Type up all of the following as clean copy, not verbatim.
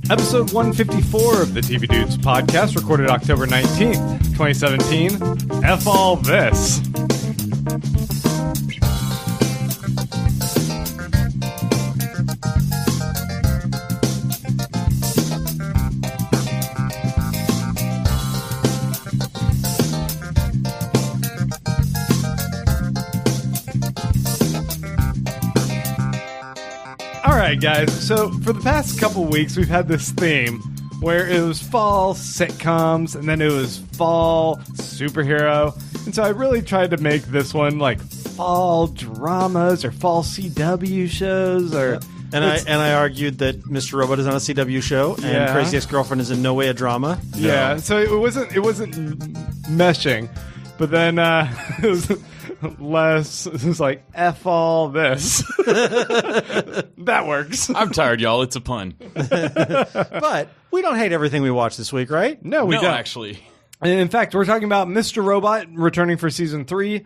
Episode 154 of the TV Dudes podcast, recorded October 19th, 2017. F all this. Alright guys, so for the past couple weeks we've had this theme where it was fall sitcoms and then it was fall superhero, and so I really tried to make this one like fall dramas or fall CW shows or... And I argued that Mr. Robot is on a CW show, and Crazy Ex-Girlfriend is in no way a drama. No. Yeah, so it wasn't meshing, but then it was less. It was like F all this. That works. I'm tired, y'all. It's a pun. But we don't hate everything we watched this week, right? No, we don't actually. And in fact, we're talking about Mr. Robot returning for season 3.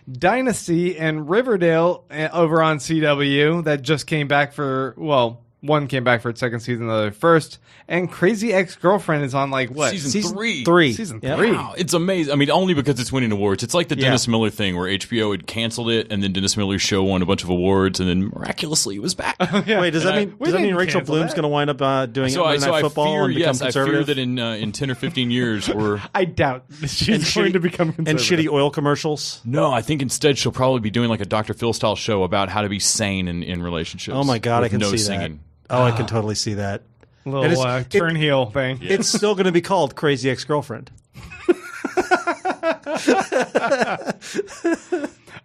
Dynasty and Riverdale over on CW that just came back for, well, one came back for its second season, the other first. And Crazy Ex-Girlfriend is on like what? Season 3. Season Yep. 3. Wow, it's amazing. I mean, only because it's winning awards. It's like the Dennis Miller thing where HBO had canceled it, and then Dennis Miller's show won a bunch of awards, and then miraculously it was back. Wait, does that mean Rachel Bloom's going to wind up doing Monday Night Football and become conservative? I fear that in 10 or 15 years we're... I doubt she's going to become conservative. And shitty oil commercials? No, I think instead she'll probably be doing like a Dr. Phil style show about how to be sane in relationships. Oh my God, I can see singing. that. Oh, I can totally see that. Little turn heel thing. It's still going to be called Crazy Ex-Girlfriend.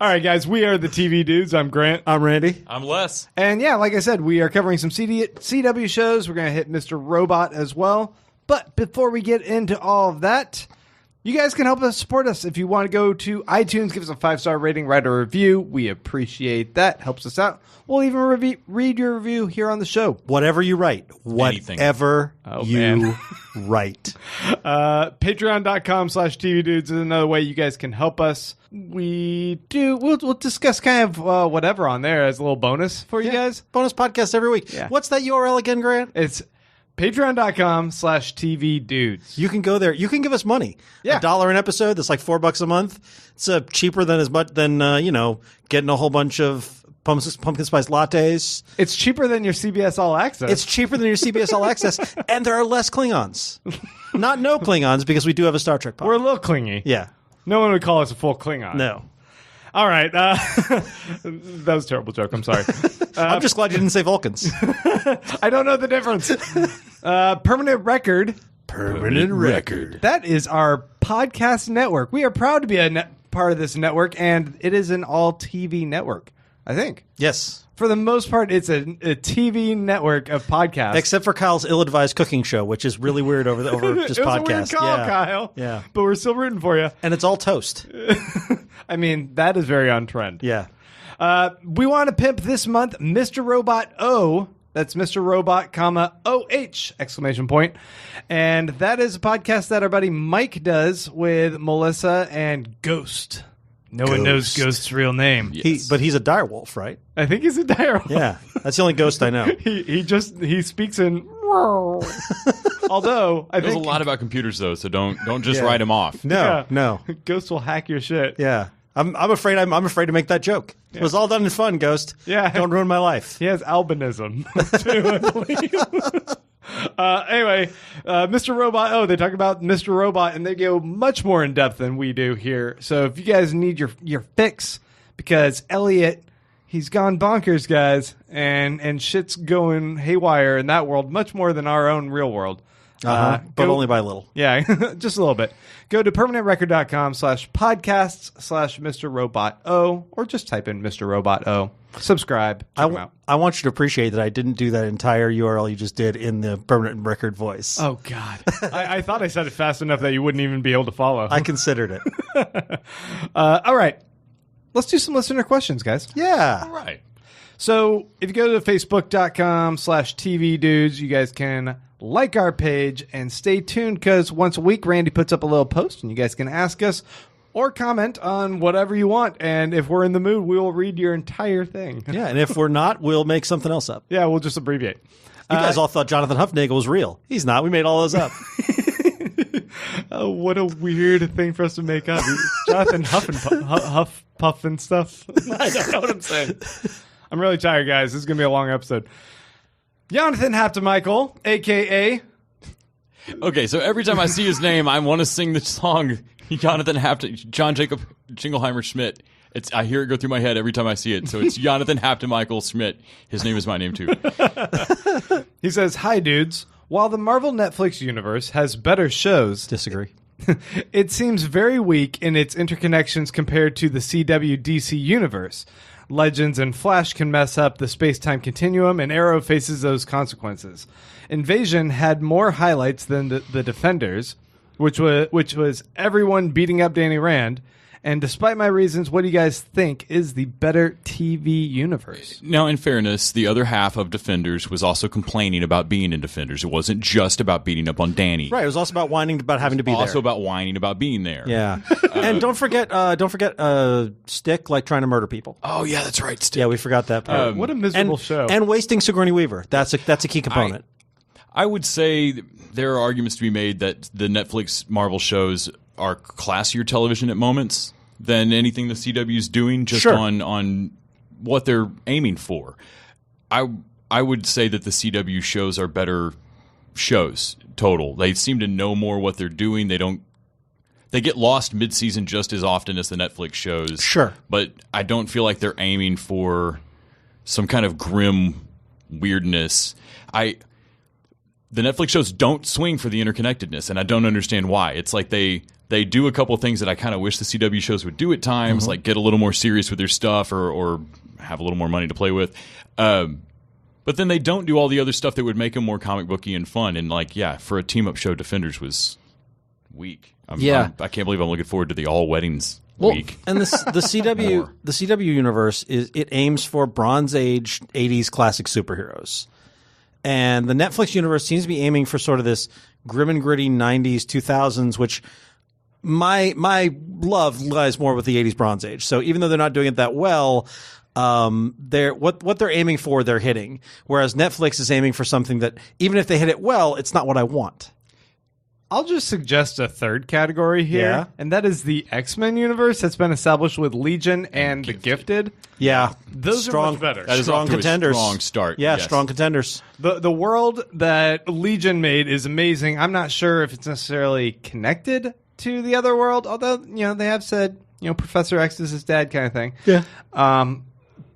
All right, guys, we are the TV Dudes. I'm Grant. I'm Randy. I'm Les. And yeah, like I said, we are covering some CW shows. We're going to hit Mr. Robot as well. But before we get into all of that, you guys can help us support us. If you want to go to iTunes, give us a 5-star rating, write a review. We appreciate that. Helps us out. We'll even read your review here on the show. Whatever you write. Anything. Whatever you write. Patreon.com/TV Dudes is another way you guys can help us. We'll discuss kind of whatever on there as a little bonus for you guys. Bonus podcast every week. Yeah. What's that URL again, Grant? It's Patreon.com/TV Dudes. You can go there. You can give us money. Yeah. $1 an episode. That's like $4 a month. It's cheaper than getting a whole bunch of pumpkin spice lattes. It's cheaper than your CBS All Access. It's cheaper than your CBS All Access, and there are less Klingons. Not no Klingons, because we do have a Star Trek pod. We're a little clingy. Yeah. No one would call us a full Klingon. No. All right. That was a terrible joke. I'm sorry. I'm just glad you didn't say Vulcans. I don't know the difference. Permanent Record. Permanent Record. That is our podcast network. We are proud to be a part of this network, and it is an all-TV network, I think. Yes. For the most part, it's a TV network of podcasts. Except for Kyle's ill-advised cooking show, which is really weird over just it was podcast. A weird call, Kyle. Yeah. But we're still rooting for you. And it's all toast. I mean, that is very on trend. Yeah. We want to pimp this month Mr. Robot O. That's Mr. Robot, OH, exclamation point. And that is a podcast that our buddy Mike does with Melissa and Ghost. No one knows Ghost's real name. Yes. But he's a direwolf, right? I think he's a direwolf. Yeah. That's the only ghost I know. He speaks in... Although, I There's think... a lot about computers, though, so don't just write him off. No. Ghost will hack your shit. Yeah. I'm afraid to make that joke. Yeah. It was all done in fun, Ghost. Yeah. Don't ruin my life. He has albinism, too, I believe. Anyway, Mr. Robot. Oh, they talk about Mr. Robot, and they go much more in depth than we do here. So if you guys need your fix, because Elliot, he's gone bonkers, guys, and shit's going haywire in that world, much more than our own real world. But only by a little. Yeah, just a little bit. Go to permanentrecord.com/podcasts/Mr. Robot O, or just type in Mr. Robot O. Subscribe. Check them out. I want you to appreciate that I didn't do that entire URL you just did in the Permanent Record voice. Oh, God. I thought I said it fast enough that you wouldn't even be able to follow. I considered it. All right. Let's do some listener questions, guys. Yeah. All right. So if you go to facebook.com/TV Dudes, you guys can like our page and stay tuned, because once a week, Randy puts up a little post and you guys can ask us or comment on whatever you want. And if we're in the mood, we will read your entire thing. Yeah, and if we're not, we'll make something else up. Yeah, we'll just abbreviate. You guys all thought Jonathan Huffnagel was real. He's not. We made all those up. What a weird thing for us to make up. Jonathan Huff Puff and stuff. I don't know what I'm saying. I'm really tired, guys. This is going to be a long episode. Jonathan Haftemichael, a.k.a. Okay, so every time I see his name, I want to sing the song John Jacob Jingleheimer Schmidt. I hear it go through my head every time I see it. So it's Jonathan Haftemichael Schmidt. His name is my name, too. He says, "Hi, dudes. While the Marvel Netflix universe has better shows..." Disagree. "It seems very weak in its interconnections compared to the CW DC universe. Legends and Flash can mess up the space-time continuum, and Arrow faces those consequences. Invasion had more highlights than the Defenders, which was everyone beating up Danny Rand. And despite my reasons, what do you guys think is the better TV universe?" Now, in fairness, the other half of Defenders was also complaining about being in Defenders. It wasn't just about beating up on Danny. Right. It was also about whining about having to be there. Also about whining about being there. Yeah. And don't forget Stick, like trying to murder people. Oh, yeah, that's right. Stick. Yeah, we forgot that part. What a miserable show. And wasting Sigourney Weaver. That's a key component. I would say there are arguments to be made that the Netflix Marvel shows are classier television at moments than anything the CW is doing, just on what they're aiming for. I would say that the CW shows are better shows total. They seem to know more what they're doing. They get lost mid-season just as often as the Netflix shows. Sure. But I don't feel like they're aiming for some kind of grim weirdness. The Netflix shows don't swing for the interconnectedness, and I don't understand why. It's like they do a couple of things that I kind of wish the CW shows would do at times, like get a little more serious with their stuff or have a little more money to play with. But then they don't do all the other stuff that would make them more comic booky and fun. And for a team-up show, Defenders was weak. I can't believe I'm looking forward to the All Weddings week. And the CW universe it aims for Bronze Age 80s classic superheroes. And the Netflix universe seems to be aiming for sort of this grim and gritty 90s, 2000s, which my love lies more with the 80s Bronze Age. So even though they're not doing it that well, what they're aiming for, they're hitting. Whereas Netflix is aiming for something that, even if they hit it well, it's not what I want. I'll just suggest a third category here, and that is the X-Men universe that's been established with Legion and The Gifted. Yeah. Those are much better. That is strong contenders. A strong start. Yeah, yes. Strong contenders. The world that Legion made is amazing. I'm not sure if it's necessarily connected to the other world, although they have said Professor X is his dad kind of thing. Yeah.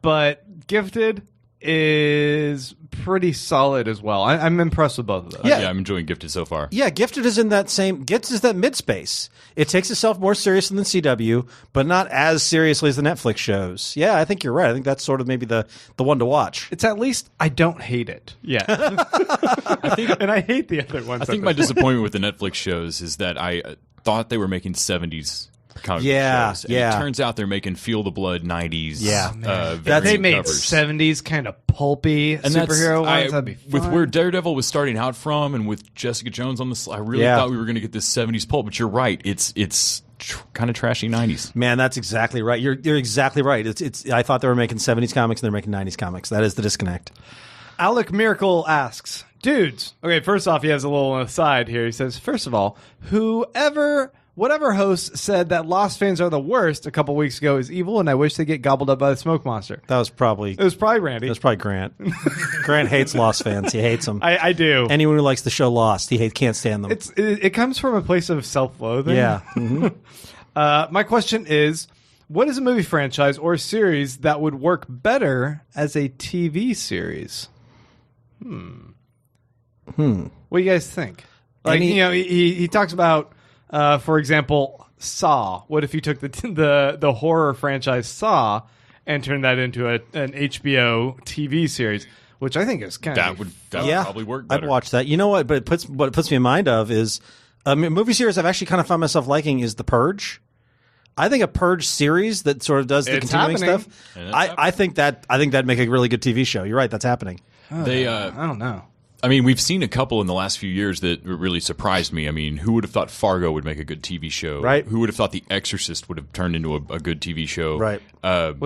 But Gifted is pretty solid as well. I'm impressed with both of those. Yeah, I'm enjoying Gifted so far. Yeah, Gifted is in that Gifted is that mid-space. It takes itself more seriously than CW, but not as seriously as the Netflix shows. Yeah, I think you're right. I think that's sort of maybe the one to watch. It's at least I don't hate it yet. And I hate the other ones. I think my disappointment with the Netflix shows is that I thought they were making 70s comic book shows. And it turns out they're making Feel the Blood 90s. Yeah. They made covers. 70s kind of pulpy and superhero ones. That'd be fun. With where Daredevil was starting out from and with Jessica Jones on the I really thought we were going to get this 70s pulp, but you're right. It's kind of trashy 90s. Man, that's exactly right. You're exactly right. It's I thought they were making 70s comics and they're making 90s comics. That is the disconnect. Alec Miracle asks, dudes. Okay, first off, he has a little aside here. He says, first of all, whatever host said that Lost fans are the worst a couple weeks ago is evil, and I wish they get gobbled up by the smoke monster. It was probably Randy. It was probably Grant. Grant hates Lost fans. He hates them. I do. Anyone who likes the show Lost, can't stand them. It comes from a place of self-loathing. Yeah. Mm-hmm. My question is, what is a movie franchise or series that would work better as a TV series? What do you guys think? Like, he talks about, for example, Saw. What if you took the horror franchise Saw and turned that into an HBO TV series, which I think is kind that would probably work better. I'd watch that. You know what? But what it puts me in mind of is a movie series I've actually kind of found myself liking is The Purge. I think a Purge series that sort of does the continuing stuff. I think that'd make a really good TV show. You're right. That's happening. I don't know. I mean, we've seen a couple in the last few years that really surprised me. I mean, who would have thought Fargo would make a good TV show? Right. Who would have thought The Exorcist would have turned into a good TV show? Right. Fargo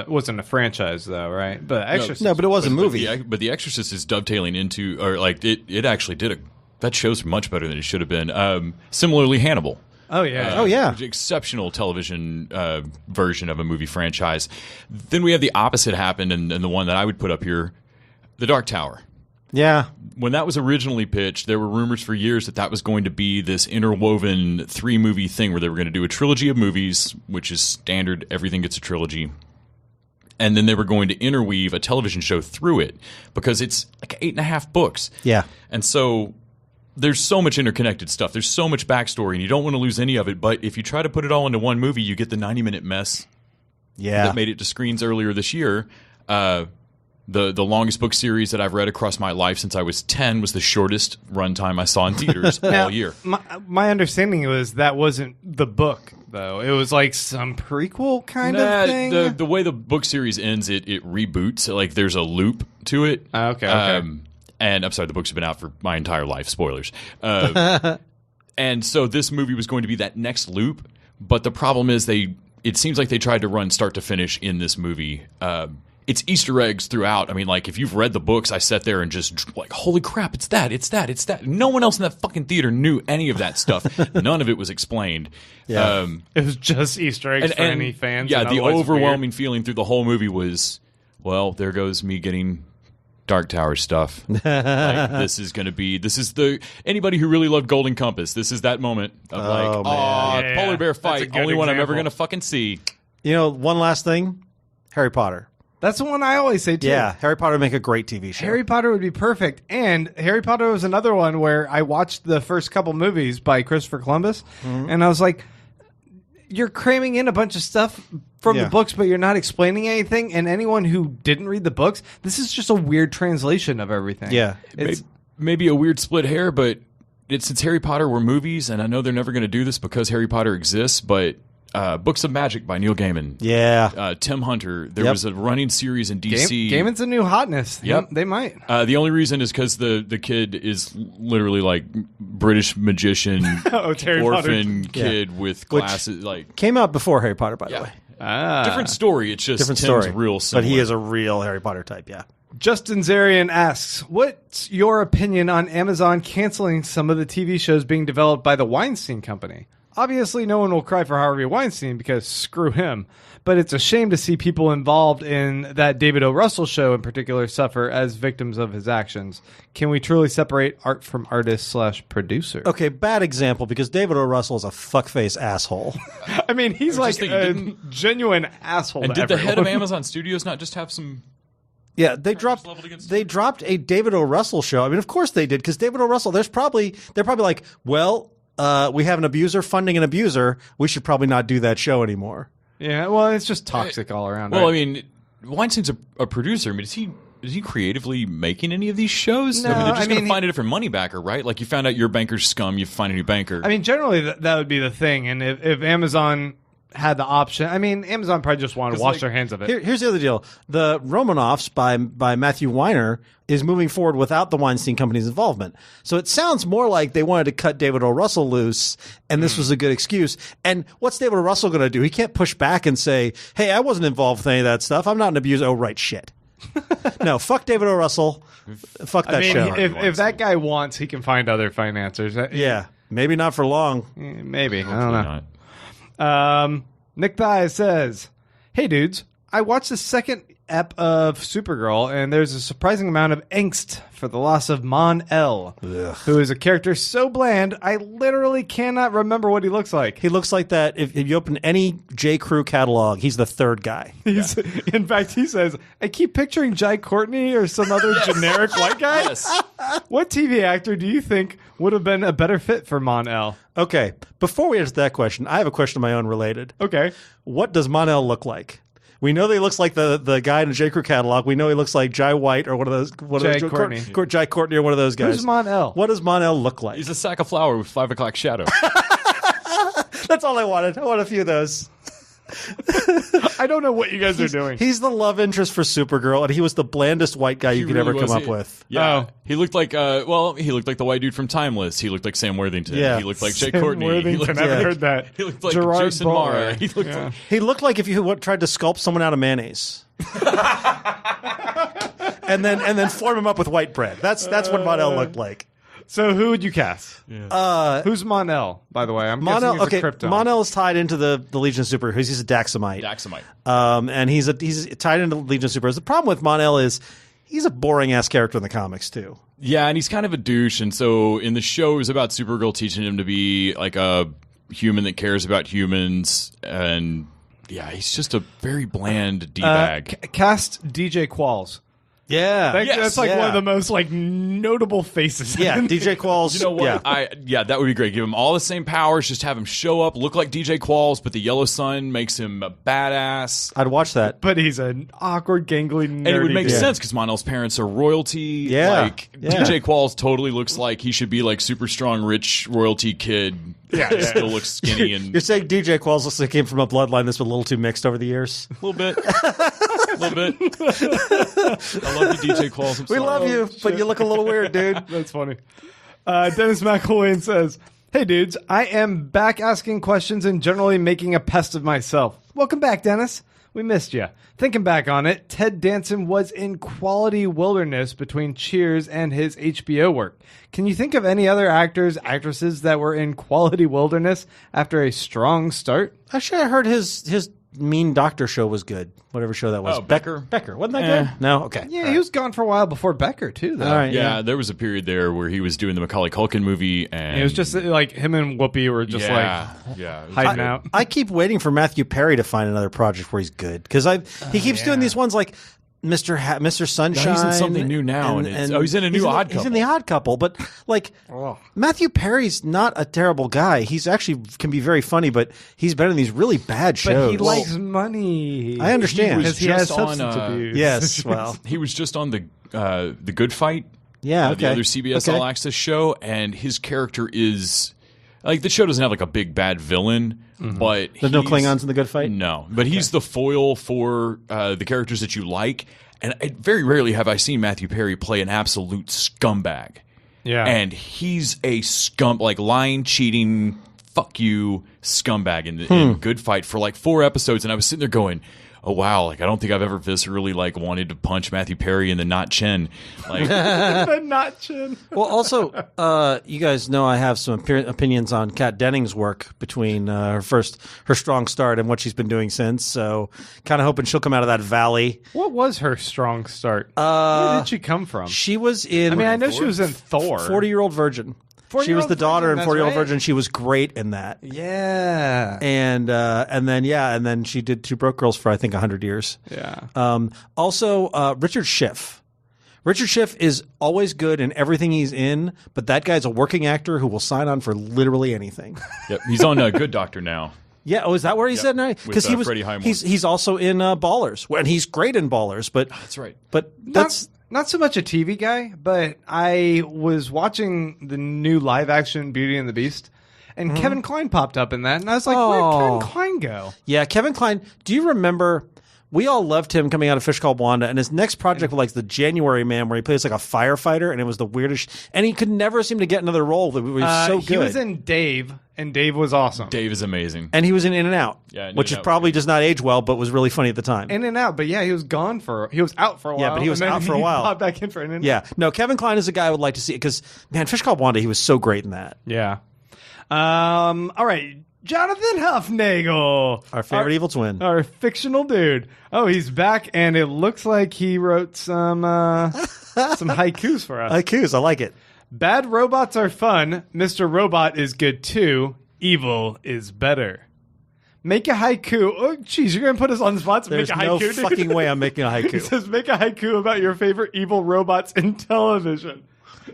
wasn't a franchise though, right? But Exorcist. No, but it was a movie. But The Exorcist is dovetailing into, or like it actually did that show's much better than it should have been. Similarly, Hannibal. Oh yeah. Exceptional television version of a movie franchise. Then we have the opposite happen, and the one that I would put up here, The Dark Tower. Yeah. When that was originally pitched, there were rumors for years that was going to be this interwoven 3-movie thing where they were going to do a trilogy of movies, which is standard. Everything gets a trilogy. And then they were going to interweave a television show through it because it's like 8.5 books. Yeah. And so there's so much interconnected stuff. There's so much backstory, and you don't want to lose any of it. But if you try to put it all into one movie, you get the 90-minute mess that made it to screens earlier this year. The longest book series that I've read across my life since I was 10 was the shortest runtime I saw in theaters all year. My understanding was that wasn't the book, though. It was like some prequel kind of thing. The way the book series ends, it reboots. Like there's a loop to it. Okay. And I'm sorry, the books have been out for my entire life. Spoilers. And so this movie was going to be that next loop. But the problem is it seems like they tried to run start to finish in this movie. It's Easter eggs throughout. I mean, like, if you've read the books, I sat there and just, like, holy crap, it's that. No one else in that fucking theater knew any of that stuff. None of it was explained. Yeah. It was just Easter eggs for any fans. Yeah, the overwhelming feeling through the whole movie was, well, there goes me getting Dark Tower stuff. Like, anybody who really loved Golden Compass, this is that moment of polar bear fight, only one I'm ever going to fucking see. You know, one last thing, Harry Potter. That's the one I always say, too. Yeah, Harry Potter would make a great TV show. Harry Potter would be perfect. And Harry Potter was another one where I watched the first couple movies by Christopher Columbus, and I was like, you're cramming in a bunch of stuff from the books, but you're not explaining anything. And anyone who didn't read the books, this is just a weird translation of everything. Yeah. It's maybe a weird split hair, but since Harry Potter were movies, and I know they're never going to do this because Harry Potter exists, but Books of Magic by Neil Gaiman. Yeah. Tim Hunter. There was a running series in DC. Gaiman's a new hotness. Yep. They might. The only reason is because the kid is literally like British magician, orphan kid with glasses. Like came out before Harry Potter, by the way. Different story. It's just Tim's real similar. But he is a real Harry Potter type, yeah. Justin Zarian asks, what's your opinion on Amazon canceling some of the TV shows being developed by the Weinstein Company? Obviously, no one will cry for Harvey Weinstein because screw him. But it's a shame to see people involved in that David O. Russell show in particular suffer as victims of his actions. Can we truly separate art from artist/producer? Okay, bad example because David O. Russell is a fuckface assople. I mean, he's like a genuine asshole. And to did the head everyone. of Amazon Studios not just have some... Yeah, they dropped a David O. Russell show. I mean, of course they did because David O. Russell, they're probably like, well... we have an abuser funding an abuser. We should probably not do that show anymore. Yeah, well, it's just toxic all around. Well, right? I mean, Weinstein's a producer. I mean, is he creatively making any of these shows? No, I mean, they're just going to find a different money backer, right? Like you found out your banker's scum, you find a new banker. I mean, generally that would be the thing. And if Amazon had the option, I mean, Amazon probably just wanted to wash their hands of it. Here's the other deal: the Romanoffs by Matthew Weiner is moving forward without the Weinstein Company's involvement. So it sounds more like they wanted to cut David O. Russell loose, and this was a good excuse. And what's David O. Russell going to do? He can't push back and say, "Hey, I wasn't involved with any of that stuff. I'm not an abuser." Oh, right, shit. No, fuck David O. Russell. Fuck that show. If that guy wants, he can find other financiers. Yeah, maybe not for long. Maybe. Hopefully I don't know. Nick Thies says, "Hey dudes, I watched the second ep of Supergirl, and there's a surprising amount of angst for the loss of Mon-El, who is a character so bland I literally cannot remember what he looks like. He looks like that. If you open any J. Crew catalog, he's the third guy. In fact, he says, I keep picturing Jai Courtney or some other generic white guy. Yes. What TV actor do you think would have been a better fit for Mon-El? Okay, before we answer that question, I have a question of my own related. Okay. What does Mon-El look like? We know that he looks like the guy in the J. Crew catalog. We know he looks like Jai White or one of those. Jai Courtney. Jai Courtney or one of those guys. Who's Mon-El? What does Mon-El look like? He's a sack of flour with 5 o'clock shadow. That's all I wanted. I want a few of those. I don't know what you guys are doing. He's the love interest for Supergirl, and he was the blandest white guy you could really ever come was. up with. Yeah, he looked like he looked like the white dude from Timeless. He looked like Sam Worthington. Yeah. He looked like Jay Sam Courtney. He Worthington, looked I haven't like, heard that. he looked like Gerard Jason Butler. Mara. He looked like He looked like if you tried to sculpt someone out of mayonnaise. and then form him up with white bread. That's what Mon-El looked like. So who would you cast? Who's Mon-El, by the way? I'm guessing Mon-El, he's a okay. Krypton. Mon-El is tied into the Legion of Superheroes. He's a Daxamite. And he's tied into the Legion of Superheroes. The problem with Mon-El is he's a boring ass character in the comics too. Yeah, and he's kind of a douche. And so in the show, it was about Supergirl teaching him to be like a human that cares about humans. And yeah, he's just a very bland d-bag. Cast DJ Qualls. Yeah, That's like one of the most like notable faces. Yeah, DJ Qualls. You know what? Yeah. That would be great. Give him all the same powers. Just have him show up, look like DJ Qualls, but the yellow sun makes him a badass. I'd watch that. But he's an awkward, gangly, nerdy And it would make dude. sense because Mon-El's parents are royalty. Yeah. Like, DJ Qualls totally looks like he should be like super strong, rich royalty kid. Yeah. Still looks skinny and You're saying DJ Qualls looks like he came from a bloodline that's been a little too mixed over the years? a little bit. A little bit. I love you, DJ Qualls. I'm We sorry. love you, but you look a little weird, dude. That's funny. Dennis McElwain says, "Hey dudes, I am back asking questions and generally making a pest of myself. Welcome back, Dennis. We missed you. Thinking back on it, Ted Danson was in quality wilderness between Cheers and his HBO work. Can you think of any other actors, actresses that were in quality wilderness after a strong start?" Actually, I heard his Mean Doctor show was good. Whatever show that was. Oh, Becker? Becker. Wasn't that good? No? Okay. Yeah, he was gone for a while before Becker, too, though. All right. Yeah, there was a period there where he was doing the Macaulay Culkin movie, and It was just like him and Whoopi were just yeah, it was hiding good. out. I keep waiting for Matthew Perry to find another project where he's good because he keeps doing these ones like Mr. Sunshine. No, he's in something new now, and he's in a new Odd He's in Couple. the Odd Couple, but like Matthew Perry's not a terrible guy. He's actually can be very funny, but he's been in these really bad shows. But he likes money. I understand. Because he has just on, substance abuse. Yes, well, He was just on the Good Fight. yeah, The okay. other CBS Okay. All Access show, and his character is like the show doesn't have like a big bad villain, but There's no he's- Klingons in the Good Fight? No, but he's the foil for the characters that you like. And very rarely have I seen Matthew Perry play an absolute scumbag. Yeah. And he's a like lying, cheating, fuck you scumbag in Good Fight for like 4 episodes. And I was sitting there going, oh wow, like I don't think I've ever viscerally like wanted to punch Matthew Perry in the not chin. Like The not chin. Well, also, you guys know I have some opinions on Kat Dennings' work between her strong start and what she's been doing since. So, kind of hoping she'll come out of that valley. What was her strong start? Where did she come from? She was in. I mean, I know she was in Thor. 40-Year-Old Virgin. She was the 40-Year-Old daughter in Virgin, 40-Year-Old that's right. Virgin. She was great in that. Yeah. And then she did Two Broke Girls for I think 100 years. Yeah. Also, Richard Schiff. Richard Schiff is always good in everything he's in, but that guy's a working actor who will sign on for literally anything. yep, he's on Good Doctor now. Yeah, is that where he said no? Because he was. Freddie Highmore. He's also in Ballers, and he's great in Ballers. But That's right. But that's Not so much a TV guy, but I was watching the new live action Beauty and the Beast, and Kevin Kline popped up in that, and I was like, where'd Kevin Kline go? yeah. Kevin Kline. Do you remember? We all loved him coming out of Fish Called Wanda, and his next project was like the January Man, where he plays like a firefighter, and it was the weirdest. And he could never seem to get another role that was so good. He was in Dave, and Dave was awesome. Dave is amazing. And he was in and Out, Yeah, In which and is Out probably does not age well, but was really funny at the time. In and Out, but yeah, he was out for a while. Yeah, but he was and then out for a while. Popped back in for In and Out. Yeah, no, Kevin Kline is a guy I would like to see because man, Fish Called Wanda, he was so great in that. Yeah. All right, Jonathan Huffnagel, Our favorite evil twin. our fictional dude. Oh, he's back, and it looks like he wrote some haikus for us. Haikus, I like it. Bad robots are fun. Mr. Robot is good too. Evil is better. Make a haiku. Oh, jeez, you're gonna put us on the spot to There's make a no haiku. dude. fucking way I'm making a He haiku. says, make a haiku about your favorite evil robots in television.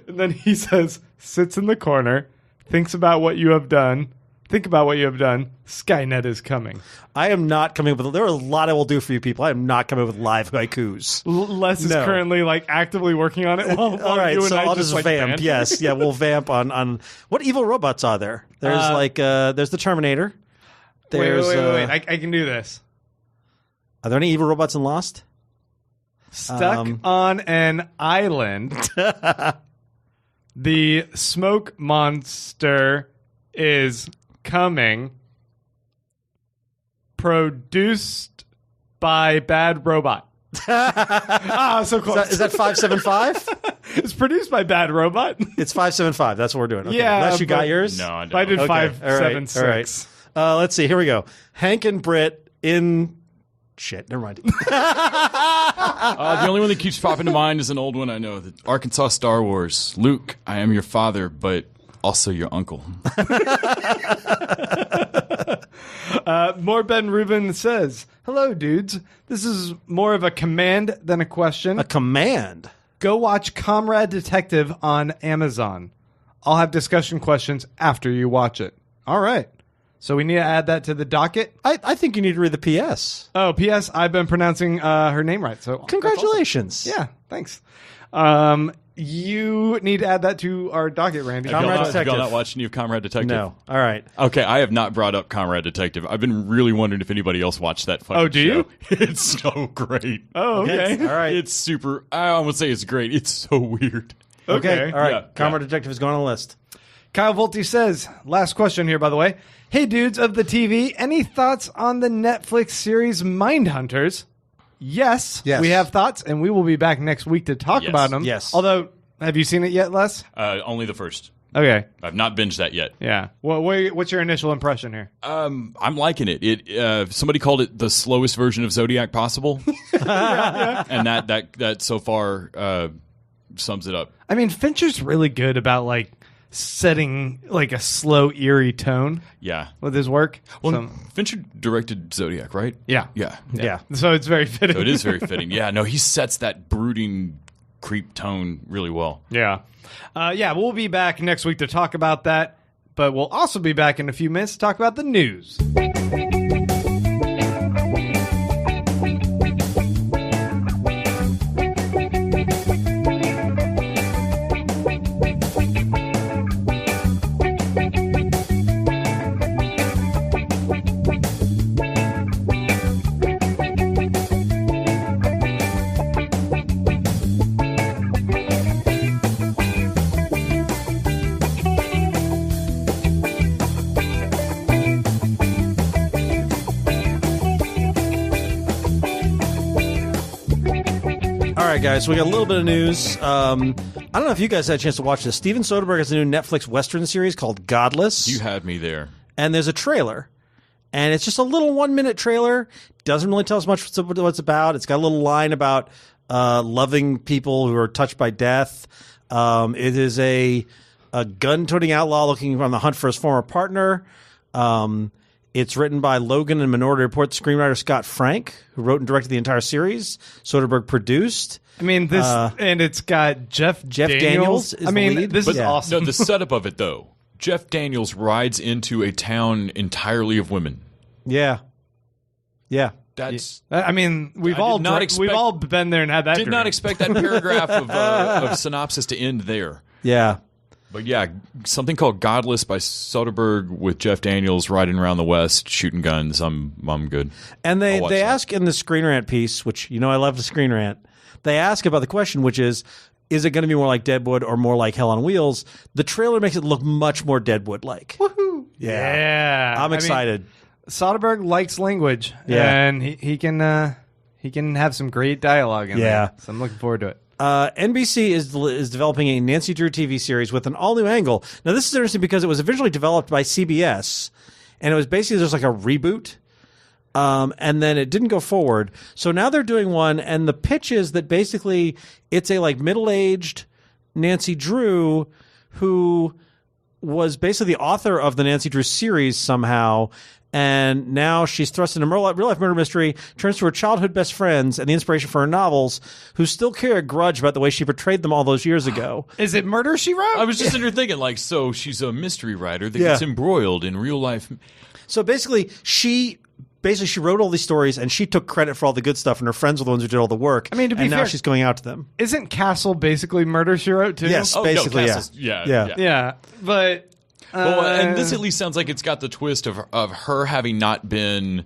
And then he says, sits in the corner, thinks about what you have done. Think about what you have done. Skynet is coming. I am not coming up with. There are a lot I will do for you people. I am not coming up with live haikus. Les is No. currently like actively working on it. While All right, you and so I I'll just like, vamp. band. Yes, yeah, we'll vamp on what evil robots are there? There's there's the Terminator. Wait, There's wait. I can do this. Are there any evil robots in Lost? Stuck on an island. The smoke monster is coming. Produced by Bad Robot. So close. Is that 575? It's produced by Bad Robot. It's 575. That's what we're doing. Okay. Yeah, Unless you got but- yours? No, I don't. I did Okay. 576. All right. Let's see. Here we go. Hank and Britt in... Shit, never mind. The only one that keeps popping to mind is an old one I know. The Arkansas Star Wars. Luke, I am your father, but also your uncle. More Ben Rubin says, "Hello, dudes. This is more of a command than a question. A command. Go watch Comrade Detective on Amazon. I'll have discussion questions after you watch it." All right. So we need to add that to the docket. I think you need to read the PS. Oh, P.S. I've been pronouncing her name right. So Congratulations. yeah, thanks. You need to add that to our docket, Randy. Have y'all Comrade not- have y'all Detective. not watched any of Comrade Detective? No. All right. Okay, I have not brought up Comrade Detective. I've been really wondering if anybody else watched that fucking Oh, do you? show. It's so great. Oh, okay. All right. It's super... I would say it's great. It's so weird. Okay. All right. Yeah, Comrade Detective is going on the list. Kyle Volte says, last question here, by the way. Hey, dudes of the TV, any thoughts on the Netflix series Mindhunters? Yes, Yes. we have thoughts, and we will be back next week to talk Yes. about them. Yes. Although, have you seen it yet, Les? Only the first. Okay. I've not binged that yet. Yeah. Well, what's your initial impression here? I'm liking it. Somebody called it the slowest version of Zodiac possible, and that so far sums it up. I mean, Fincher's really good about, like, setting, like, a slow, eerie tone Yeah. with his work. Well, So- Fincher directed Zodiac, right? yeah. Yeah. Yeah. So it's very fitting. So it is very fitting. Yeah. No, he sets that brooding creep tone really well. Yeah. We'll be back next week to talk about that, but we'll also be back in a few minutes to talk about the news. All right, guys. So we got a little bit of news. I don't know if you guys had a chance to watch this. Steven Soderbergh has a new Netflix Western series called Godless. You had me there. And there's a trailer. And it's just a little 1-minute trailer. Doesn't really tell us much what it's about. It's got a little line about loving people who are touched by death. It is a gun-toting outlaw looking on the hunt for his former partner. It's written by Logan and Minority Report screenwriter Scott Frank, who wrote and directed the entire series. Soderbergh produced. I mean, this, and it's got Jeff Daniels is I mean, the lead. this is Yeah. awesome. No, the setup of it, though. Jeff Daniels rides into a town entirely of women. Yeah. Yeah. That's... I mean, we've I all did not expect- we've all been there and had that. Did not dream. expect that paragraph of synopsis to end there. Yeah. But yeah, something called Godless by Soderbergh with Jeff Daniels riding around the West shooting guns. I'm good. And I'll they watch that. ask in the Screen Rant piece, which you know I love the Screen Rant, they ask about the question, which is it going to be more like Deadwood or more like Hell on Wheels? The trailer makes it look much more Deadwood-like. Woohoo! Yeah, I'm excited. Soderbergh likes language, Yeah. and he can have some great dialogue in Yeah. there. So I'm looking forward to it. NBC is developing a Nancy Drew TV series with an all-new angle. Now, this is interesting because it was originally developed by CBS, and it was basically just like a reboot, and then it didn't go forward. So now they're doing one, and the pitch is that basically it's a like middle-aged Nancy Drew who was basically the author of the Nancy Drew series somehow, and now she's thrust into real-life murder mystery, turns to her childhood best friends and the inspiration for her novels, who still carry a grudge about the way she portrayed them all those years ago. Is it Murder, She Wrote? I was just sitting there thinking, like, so she's a mystery writer that Yeah. gets embroiled in real life. So basically, she wrote all these stories, and she took credit for all the good stuff, and her friends were the ones who did all the work. I mean, to be and now fair- she's going out to them. Isn't Castle basically Murder, She Wrote too? Yes. Oh, Basically, no, yeah. Castle's, yeah. Yeah. Yeah, but Well, and this at least sounds like it's got the twist of her having not been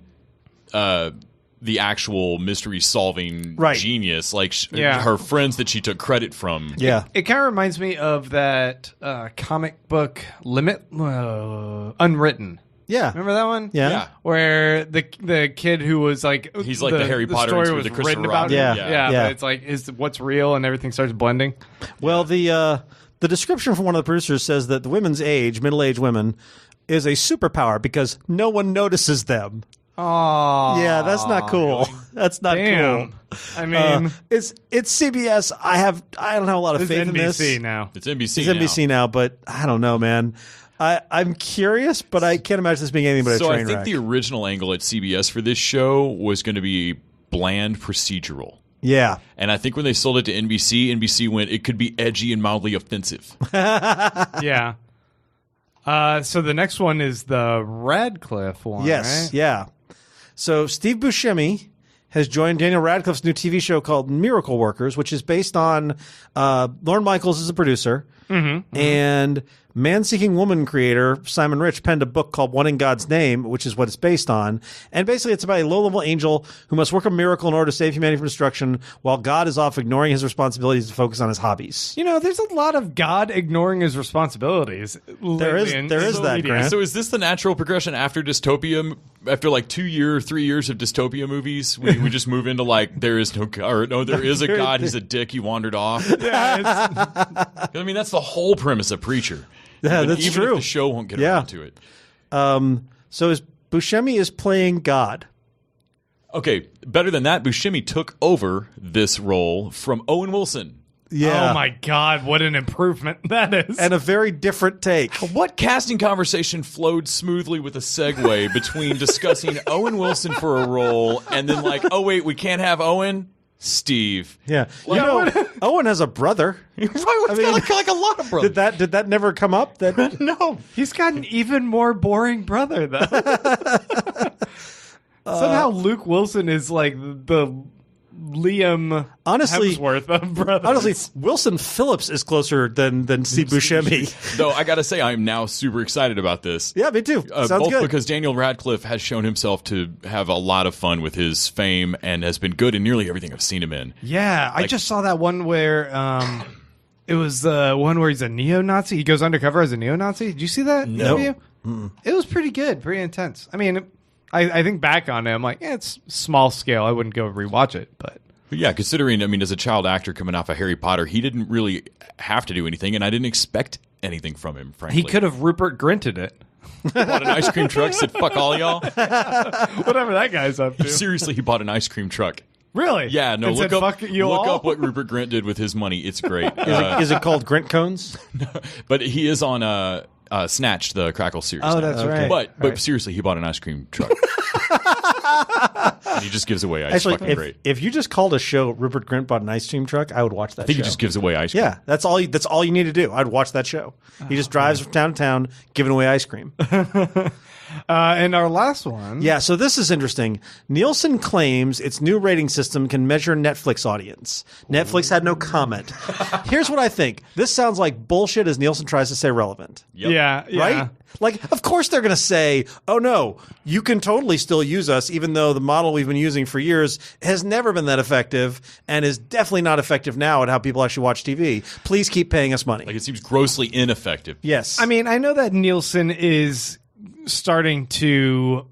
the actual mystery solving Right. genius, like Yeah. her friends that she took credit from. Yeah. It kind of reminds me of that comic book Limit Unwritten. Yeah. Remember that one? Yeah. Yeah. Where the kid who was like He's like the Harry Potter story with was the Christopher written about Robin. him. Yeah. But it's like is what's real and everything starts blending. Well, the description from one of the producers says that the women's age, middle-aged women, is a superpower because no one notices them. Oh, Yeah, that's not cool. That's not damn. cool. I mean, It's CBS. I don't have a lot of it's faith in this. NBC now. It's NBC. It's NBC now, but I don't know, man. I'm curious, but I can't imagine this being anything but a So train I think wreck. the original angle at CBS for this show was going to be bland procedural. Yeah. And I think when they sold it to NBC, NBC went, it could be edgy and mildly offensive. Yeah. So the next one is the Radcliffe one. Yes. right? Yeah. So Steve Buscemi has joined Daniel Radcliffe's new TV show called Miracle Workers, which is based on Lorne Michaels is a producer, and Man-Seeking Woman creator Simon Rich penned a book called One in God's Name, which is what it's based on. And basically, it's about a low-level angel who must work a miracle in order to save humanity from destruction, while God is off ignoring his responsibilities to focus on his hobbies. You know, there's a lot of God ignoring his responsibilities. There is that, Grant. So is this the natural progression after dystopia? After like 3 years of dystopia movies, we just move into like there is no God, or no, there is a God. He's a dick. He wandered off. Yeah, I mean, that's the whole premise of Preacher. Yeah, Even that's if true. the show won't get Yeah. around to it. So Buscemi is playing God. Okay, better than that, Buscemi took over this role from Owen Wilson. Yeah. Oh my God, what an improvement that is. And a very different take. What casting conversation flowed smoothly with a segue between discussing Owen Wilson for a role and then like, oh wait, we can't have Owen? Steve. Yeah. You know, Owen has a brother. Right, got like a lot of brothers. Did that never come up? That No, he's got an even more boring brother, though. Somehow Luke Wilson is like the Liam Honestly- Hemsworth of brothers. honestly, Wilson Phillips is closer than Steve Buscemi. Though I gotta say, I'm now super excited about this. Yeah, me too. Sounds Both good. because Daniel Radcliffe has shown himself to have a lot of fun with his fame and has been good in nearly everything I've seen him in. Yeah, I just saw that one where it was the one where he's a neo-Nazi. He goes undercover as a neo-Nazi. Did you see that interview? It was pretty good, pretty intense. I mean, I think back on it, I'm like, yeah, it's small scale. I wouldn't go rewatch it, but Yeah, considering, I mean, as a child actor coming off of Harry Potter, he didn't really have to do anything, and I didn't expect anything from him, frankly. he could have Rupert Grinted it. bought an ice cream truck, said, fuck all y'all. Whatever that guy's up to. Seriously, he bought an ice cream truck. Really? Yeah, no, And look said, up "Fuck you all?" what Rupert Grint did with his money. It's great. Is it called Grint Cones? But he is on Snatched, the Crackle series. Oh, now. that's right. But Right. seriously, he bought an ice cream truck. And he just gives away ice. Actually, Fucking great. if you just called a show Rupert Grint bought an ice cream truck, I would watch that I think show. he just gives away ice cream. Yeah, that's all you need to do. I'd watch that show. He just drives from town to town giving away ice cream. And our last one. Yeah, so this is interesting. Nielsen claims its new rating system can measure Netflix audience. Netflix had no comment. Here's what I think. This sounds like bullshit as Nielsen tries to stay relevant. Yep. Yeah. Right? Like, of course they're going to say, oh no, you can totally still use us, even though the model we've been using for years has never been that effective and is definitely not effective now at how people actually watch TV. Please keep paying us money. Like, it seems grossly ineffective. Yes. I mean, I know that Nielsen is starting to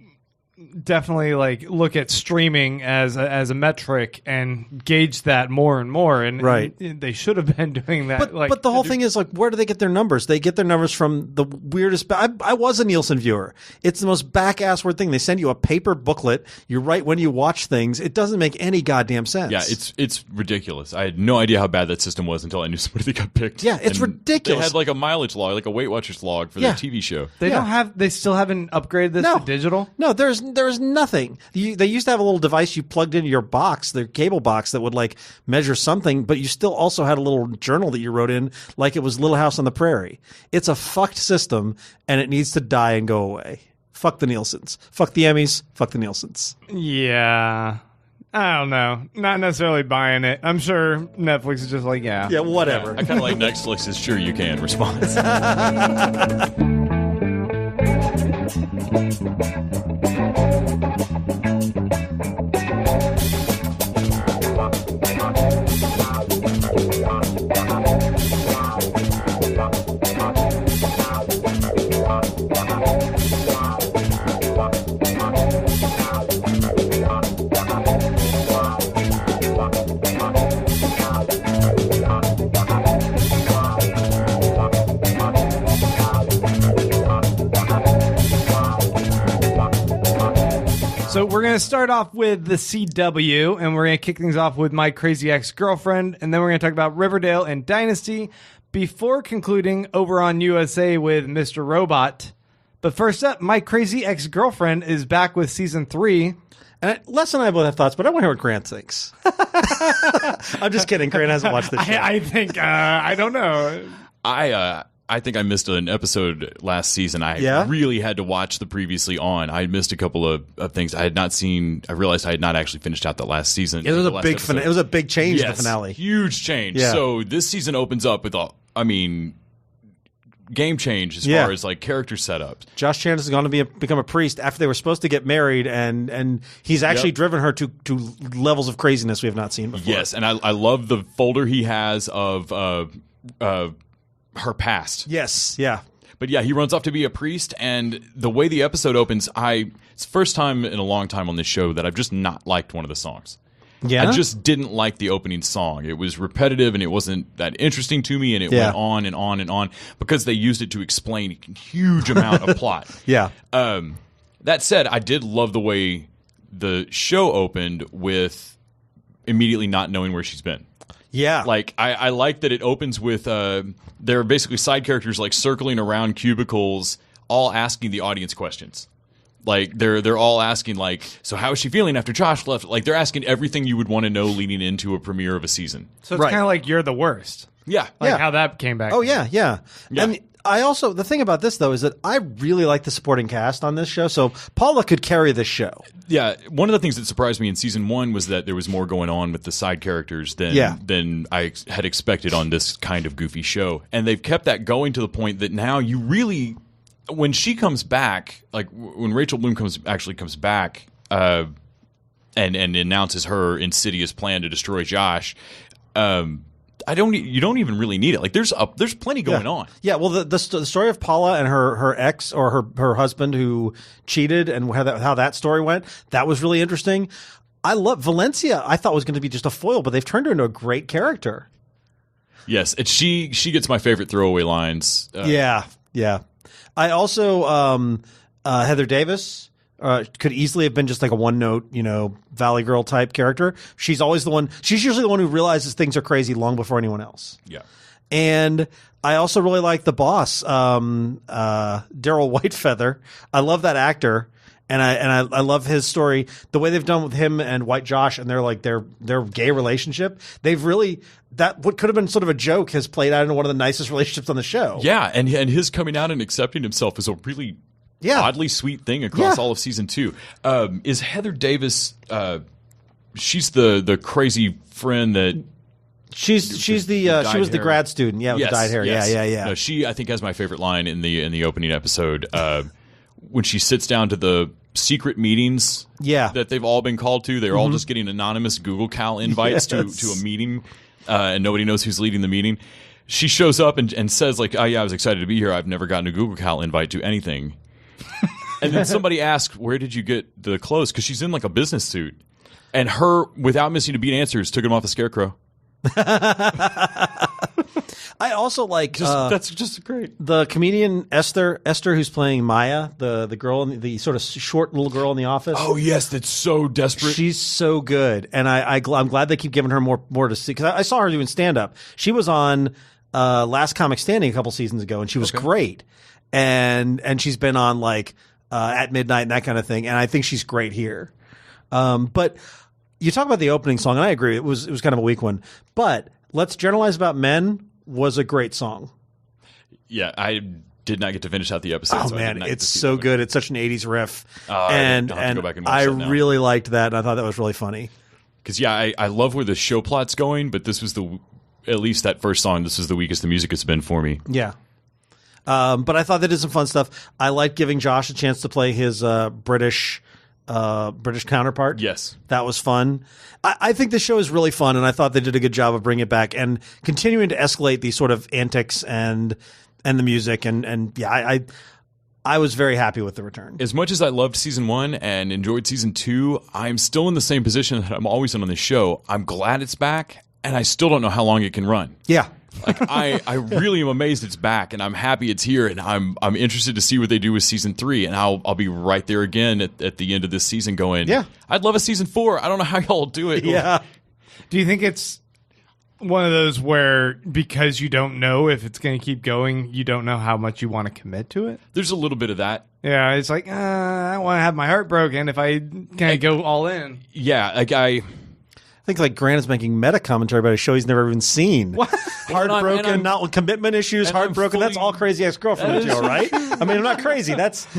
definitely like look at streaming as a metric and gauge that more and more, and Right. and they should have been doing that. But the whole thing is, like, where do they get their numbers? They get their numbers from the weirdest. I was a Nielsen viewer. It's the most back-ass-word thing. They send you a paper booklet. You write when you watch things. It doesn't make any goddamn sense. Yeah, it's ridiculous. I had no idea how bad that system was until I knew somebody that got picked. Yeah, it's And ridiculous. They had like a mileage log, like a Weight Watchers log for Yeah. their TV show. they yeah. don't have. They still haven't upgraded this No. to digital. No, there's nothing. They used to have a little device you plugged into your box, their cable box, that would like measure something, but you still also had a little journal that you wrote in, like it was Little House on the Prairie. It's a fucked system, and it needs to die and go away. Fuck the Nielsens. Fuck the Emmys. Fuck the Nielsens. Yeah. I don't know. Not necessarily buying it. I'm sure Netflix is just like, yeah. Yeah, whatever. I kind of like Netflix's "Sure You Can" response. So we're going to start off with the CW, and we're going to kick things off with My Crazy Ex-Girlfriend, and then we're going to talk about Riverdale and Dynasty before concluding over on USA with Mr. Robot. But first up, My Crazy Ex-Girlfriend is back with season 3. And Les and I both have thoughts, but I want to hear what Grant thinks. I'm just kidding. Grant hasn't watched the show. I think, I don't know. I think I missed an episode last season. I really had to watch the previously on. I missed a couple of things I had not seen. I realized I had not actually finished out the last season. It was a big it was a big change in the finale. Huge change. Yeah. So this season opens up with game change as far as like character setups. Josh Chan is going to become a priest after they were supposed to get married, and he's actually driven her to levels of craziness we have not seen before. Yes, and I love the folder he has of her past. Yes, yeah. But yeah, he runs off to be a priest, and the way the episode opens, it's the first time in a long time on this show that I've just not liked one of the songs. Yeah? I just didn't like the opening song. It was repetitive, and it wasn't that interesting to me, and it went on and on and on because they used it to explain a huge amount of plot. Yeah. That said, I did love the way the show opened with immediately not knowing where she's been. Yeah. Like, I like that it opens with there are basically side characters like circling around cubicles, all asking the audience questions. Like they're all asking like, so how is she feeling after Josh left? Like they're asking everything you would want to know leading into a premiere of a season. So it's kind of like You're the Worst. Yeah. Like how that came back. Oh, yeah. And I also, the thing about this, though, is that I really like the supporting cast on this show. So Paula could carry this show. Yeah. One of the things that surprised me in season 1 was that there was more going on with the side characters than I had expected on this kind of goofy show. And they've kept that going to the point that now you really, when she comes back, like when Rachel Bloom comes back and announces her insidious plan to destroy Josh, you don't even really need it. Like there's plenty going on. Yeah, well, the story of Paula and her ex or her husband who cheated and how that story went, that was really interesting. I love Valencia. I thought was going to be just a foil, but they've turned her into a great character. Yes, and she gets my favorite throwaway lines. Yeah. I also Heather Davis. Could easily have been just like a one-note, Valley Girl type character. She's always the one. She's usually the one who realizes things are crazy long before anyone else. Yeah. And I also really like the boss, Daryl Whitefeather. I love that actor, and I love his story. The way they've done with him and White Josh and their gay relationship. They've really what could have been sort of a joke has played out into one of the nicest relationships on the show. Yeah, and his coming out and accepting himself is a really oddly sweet thing across all of season 2. Is Heather Davis? She's the crazy friend that she was the grad student, with the dyed hair. Yes. Yeah. No, she I think has my favorite line in the opening episode when she sits down to the secret meetings that they've all been called to. They're all just getting anonymous Google Cal invites to a meeting, and nobody knows who's leading the meeting. She shows up and says like, "Oh yeah, I was excited to be here. I've never gotten a Google Cal invite to anything." And then somebody asks, "Where did you get the clothes?" Because she's in like a business suit, and her, without missing a beat, answers, "Took him off the Scarecrow." I also like that's just great. The comedian Esther, who's playing Maya, the girl, the sort of short little girl in the office. Oh yes, that's so desperate. She's so good, and I'm glad they keep giving her more to see because I saw her doing stand up. She was on Last Comic Standing a couple seasons ago, and she was great. And she's been on like At Midnight and that kind of thing, and I think she's great here. But you talk about the opening song, and I agree, it was kind of a weak one. But Let's Generalize About Men was a great song. Yeah, I did not get to finish out the episode. Oh man, it's so good. It's such an 80s riff, and I really liked that, and I thought that was really funny. Because I love where the show plot's going, but this was at least that first song. This is the weakest the music has been for me. Yeah. But I thought they did some fun stuff. I liked giving Josh a chance to play his British counterpart. Yes. That was fun. I think the show is really fun, and I thought they did a good job of bringing it back and continuing to escalate these sort of antics and the music. And I was very happy with the return. As much as I loved season 1 and enjoyed season 2, I'm still in the same position that I'm always in on this show. I'm glad it's back, and I still don't know how long it can run. Yeah. Like I really am amazed it's back, and I'm happy it's here, and I'm interested to see what they do with season 3, and I'll be right there again at the end of this season going, Yeah. I'd love a season 4. I don't know how y'all do it. Yeah. Do you think it's one of those where because you don't know if it's going to keep going, you don't know how much you want to commit to it? There's a little bit of that. Yeah, it's like, I don't want to have my heart broken if I can't go all in. Yeah, like I think like Grant is making meta commentary about a show he's never even seen. What? Heartbroken, And I'm- not with commitment issues, and I'm heartbroken. That's fully- all Crazy Ex-Girlfriend material, right? I mean, I'm not crazy.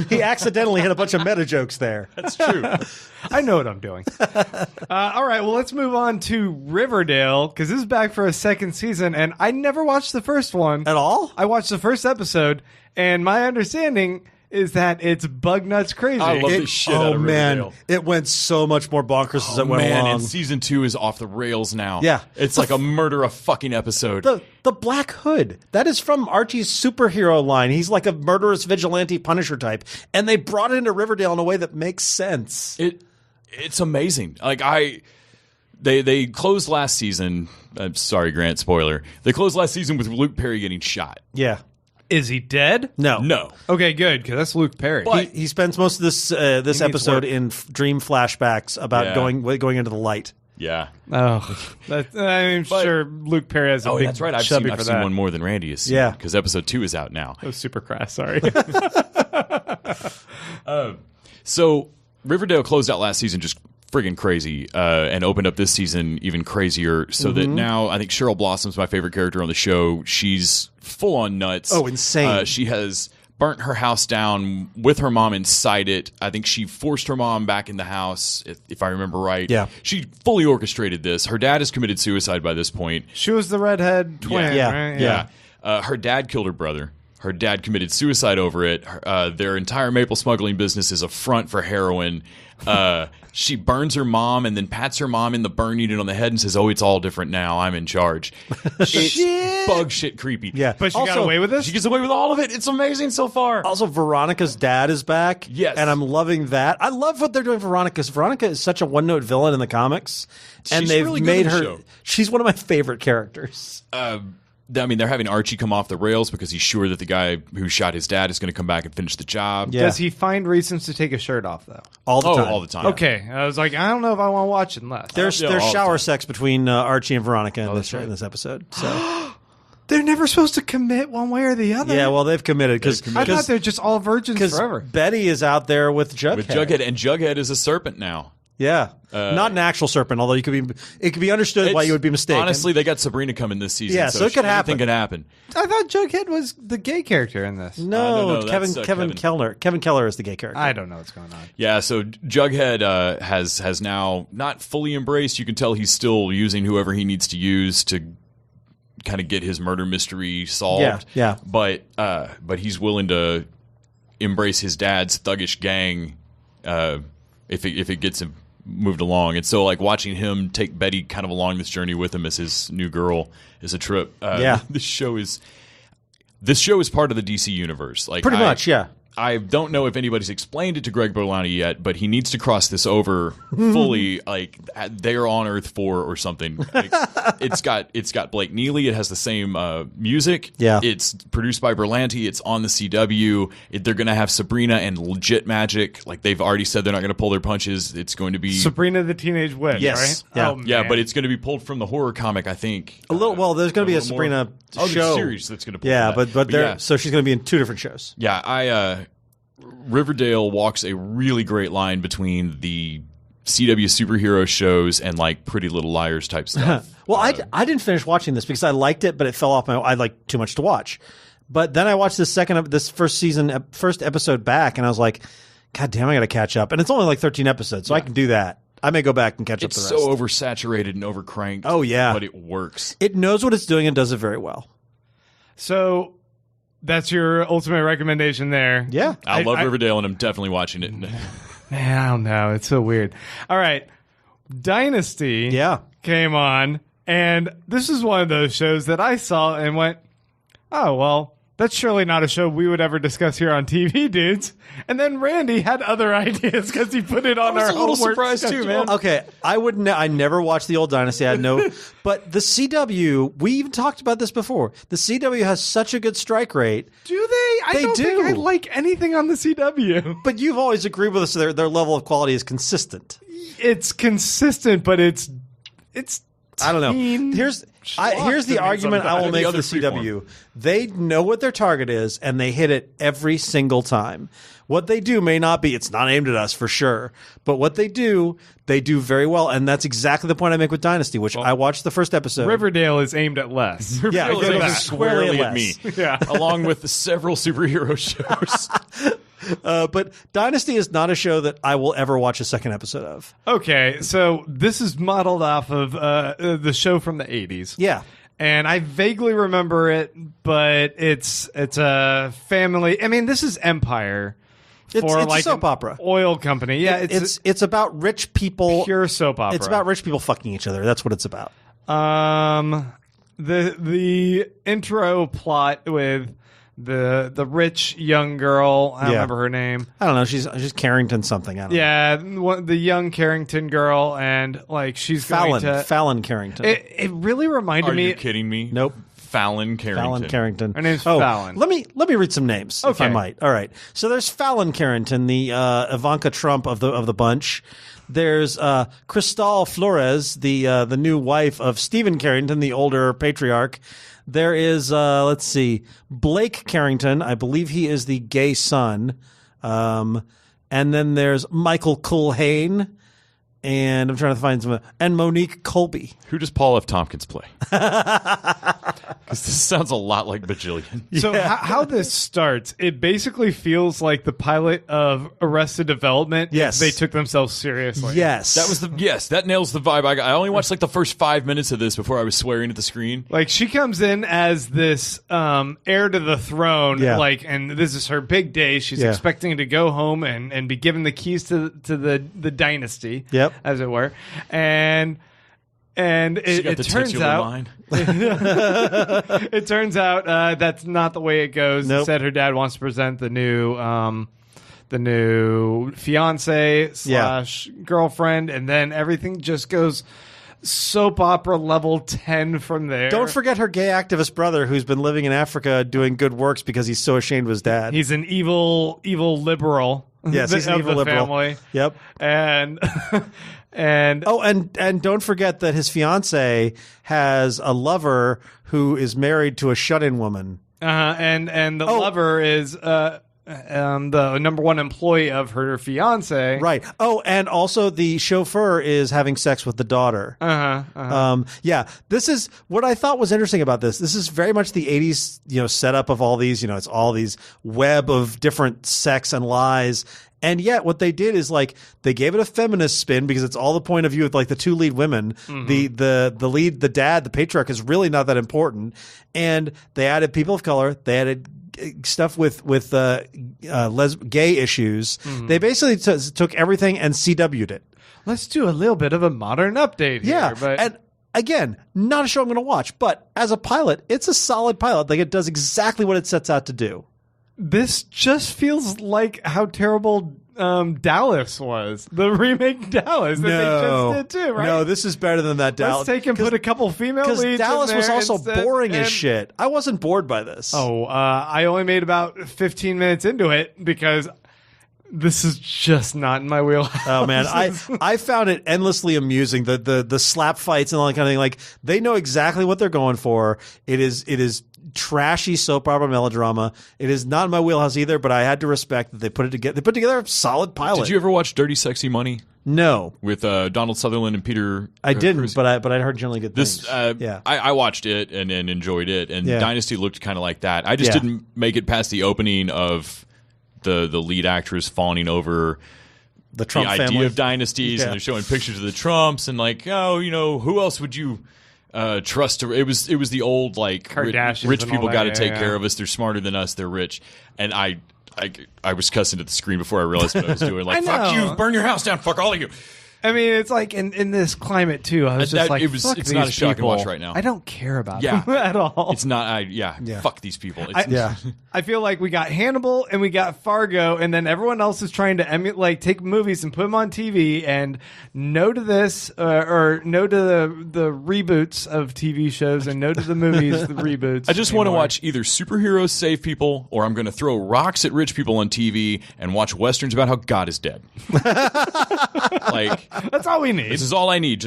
He accidentally hit a bunch of meta jokes there. That's true. I know what I'm doing. All right, well, let's move on to Riverdale, because this is back for a second season, and I never watched the first one. At all? I watched the first episode, and my understanding is that it's bug nuts crazy. I love the shit out of man, Riverdale. it went so much more bonkers as it went Man, along. and season 2 is off the rails now. Yeah. It's like a murder a fucking episode. The Black Hood. That is from Archie's superhero line. He's like a murderous vigilante Punisher type. And they brought it into Riverdale in a way that makes sense. It's amazing. Like they closed last season. I'm sorry, Grant, spoiler. They closed last season with Luke Perry getting shot. Yeah. Is he dead? No. No. Okay, good, because that's Luke Perry. But- He spends most of this episode work. in dream flashbacks about Yeah. going into the light. Yeah. Oh, I'm sure Luke Perry has a Oh, big that's right. I've chubby seen for that. one more than Randy has seen. Yeah. Because episode 2 is out now. That was super crass, sorry. So Riverdale closed out last season just friggin' crazy and opened up this season even crazier so that now I think Cheryl Blossom's my favorite character on the show. She's full on nuts. Oh, insane. She has burnt her house down with her mom inside it. I think she forced her mom back in the house, if I remember right. Yeah. She fully orchestrated this. Her dad has committed suicide by this point. She was the redhead twin, Yeah. right? Yeah. Her dad killed her brother. Her dad committed suicide over it. Their entire maple smuggling business is a front for heroin. She burns her mom and then pats her mom in the burn unit on the head and says, "Oh, it's all different now. I'm in charge." It's bug shit creepy. Yeah. But she got Also, away with this? She gets away with all of it. It's amazing so far. Also, Veronica's dad is back. Yes. And I'm loving that. I love what they're doing for Veronica, because Veronica is such a one-note villain in the comics. And She's they've really good made in the her... show. She's one of my favorite characters. I mean, they're having Archie come off the rails because he's sure that the guy who shot his dad is going to come back and finish the job. Yeah. Does he find reasons to take his shirt off, though? All the Oh, time. all the time. Okay, I was like, I don't know if I want to watch it unless. There's Yeah, all the shower time. sex between Archie and Veronica in that's right. this episode. So They're never supposed to commit one way or the other. yeah, well, they've committed because I thought they're just all virgins forever. Betty is out there with Jughead. With Jughead, and Jughead is a serpent now. Yeah, not an actual serpent. Although it could be understood why you would be mistaken. Honestly, they got Sabrina coming this season. Yeah, so it could happen. Anything could happen. I thought Jughead was the gay character in this. no, no, Kevin that's, Kevin Kevin. Keller. Kevin Keller is the gay character. I don't know what's going on. Yeah, so Jughead has now not fully embraced. You can tell he's still using whoever he needs to use to kind of get his murder mystery solved. Yeah. But he's willing to embrace his dad's thuggish gang if it gets him moved along. And so, like, watching him take Betty kind of along this journey with him as his new girl is a trip. Yeah. This show is part of the DC universe. Like, Pretty much, yeah. I don't know if anybody's explained it to Greg Berlanti yet, but he needs to cross this over fully. Like, they're on Earth 4 or something. Like, it's got Blake Neely. It has the same music. Yeah. It's produced by Berlanti. It's on the CW. They're going to have Sabrina and legit magic. Like, they've already said they're not going to pull their punches. It's going to be Sabrina the Teenage Witch, Yes. right? Yeah. Oh, yeah, man. but it's going to be pulled from the horror comic, I think. A little. Well, there's going to be a little more- Sabrina there's show a series that's going to pull Yeah, from that. but there. yeah. So she's going to be in 2 different shows. Yeah, Riverdale walks a really great line between the CW superhero shows and like Pretty Little Liars type stuff. Well, I didn't finish watching this because I liked it, but it fell off my. I liked too much to watch. But then I watched this first episode back, and I was like, God damn, I got to catch up. And it's only like 13 episodes, so I can do that. I may go back and catch It's up the rest. so oversaturated and overcranked. Oh, yeah. but it works. It knows what it's doing and does it very well. So that's your ultimate recommendation there. Yeah. I love Riverdale, and I'm definitely watching it. Man, I don't know. It's so weird. All right. Dynasty Yeah. came on, and this is one of those shows that I saw and went, oh, well, that's surely not a show we would ever discuss here on TV, dudes. And then Randy had other ideas because he put it on our a little homework surprised too, schedule. man. Okay, I never watched the old Dynasty. I had no, but the CW. We even talked about this before. The CW has such a good strike rate. Do they? I don't think I like anything on the CW. But you've always agreed with us. Their level of quality is consistent. It's consistent, but it's. I don't know. Here's the argument I will make for the other CW. They know what their target is, and they hit it every single time. What they do may not be, it's not aimed at us for sure, but what they do very well, and that's exactly the point I make with Dynasty, which I watched the first episode. Riverdale is aimed at less. Yeah, It it goes goes squarely at less. me, Yeah. along with several superhero shows. But Dynasty is not a show that I will ever watch a second episode of. Okay, so this is modeled off of the show from the 80s. Yeah. And I vaguely remember it, but it's a family. I mean, this is Empire. It's like a soap an opera. Oil company. Yeah, It's about rich people. pure soap opera. It's about rich people fucking each other. That's what it's about. The intro plot with the rich young girl. I don't remember her name. I don't know. She's Carrington something. I don't know. Yeah, the young Carrington girl, and like she's going to Fallon Carrington. It really reminded Are me. you kidding me? Nope. Fallon Carrington. Fallon Carrington. Her name's Fallon. Let me read some names, if I Okay. might. All right. So there's Fallon Carrington, the Ivanka Trump of the bunch. There's Cristal Flores, the new wife of Stephen Carrington, the older patriarch. There is let's see, Blake Carrington. I believe he is the gay son. And then there's Michael Culhane. And I'm trying to find some. And Monique Colby. Who does Paul F. Tompkins play? Because this sounds a lot like Bajillion. So how this starts, it basically feels like the pilot of Arrested Development. Yes. If they took themselves seriously. Yes. That nails the vibe. I only watched like the first 5 minutes of this before I was swearing at the screen. Like she comes in as this heir to the throne, Yeah. and this is her big day. She's Yeah. expecting to go home and be given the keys to the dynasty, Yep. as it were. And She got it the turns titular out line. it turns out that's not the way it goes. Nope. Instead, her dad wants to present the new fiance / girlfriend, and then everything just goes soap opera level 10 from there. Don't forget her gay activist brother who's been living in Africa doing good works because he's so ashamed of his dad. He's an evil liberal. Yes, he's an of evil the liberal. family. Yep. And and don't forget that his fiance has a lover who is married to a shut-in woman. and the lover is the number one employee of her fiance. Right. Oh, and also the chauffeur is having sex with the daughter. Yeah, this is what I thought was interesting about this. This is very much the 80s, setup of all these, it's all these web of different sex and lies. And yet what they did is they gave it a feminist spin because it's all the point of view of the two lead women. Mm-hmm. The lead, the dad, the patriarch is really not that important. And they added people of color. They added stuff with gay issues. Mm-hmm. They basically took everything and CW'd it. Let's do a little bit of a modern update here. Yeah. But And again, not a show I'm going to watch, but as a pilot, it's a solid pilot. It does exactly what it sets out to do. this just feels like how terrible Dallas was. The remake Dallas that they just did too, right? No, this is better than that Dallas. Let's take and put a couple female leads in Dallas was there also instead, boring as and- shit. I wasn't bored by this. I only made about 15 minutes into it because this is just not in my wheelhouse. Oh man, I found it endlessly amusing. The slap fights and all that kind of thing. Like they know exactly what they're going for. It is trashy soap opera melodrama. It is not in my wheelhouse either, but I had to respect that they put it together. They put together a solid pilot. Did you ever watch Dirty Sexy Money No, with Donald Sutherland and Peter? I didn't, Cruz? but I heard generally good This, things. Yeah. I watched it and enjoyed it, and Yeah. Dynasty looked kind of like that. I just Yeah. didn't make it past the opening of the lead actress fawning over the Trump the family idea of dynasties, Yeah. and they're showing pictures of the Trumps, and like, oh, who else would you trust to? It was the old like Kardashians rich and people all got to that, take yeah. care of us. They're smarter than us. They're rich, and I was cussing at the screen before I realized what I was doing. Like, I fuck know. you, burn your house down, fuck all of you. I mean, it's like in this climate too. I was just like, fuck it's these not a shock to people. watch right now. I don't care about Yeah. them at all. It's not. Fuck these people. It's, I feel like we got Hannibal and we got Fargo, and then everyone else is trying to emulate, take movies and put them on TV. And no to this, or no to the reboots of TV shows, and no to the movies, the reboots. I just want to watch either superheroes save people, or I'm going to throw rocks at rich people on TV and watch westerns about how God is dead. Like, that's all we need. this is all I need.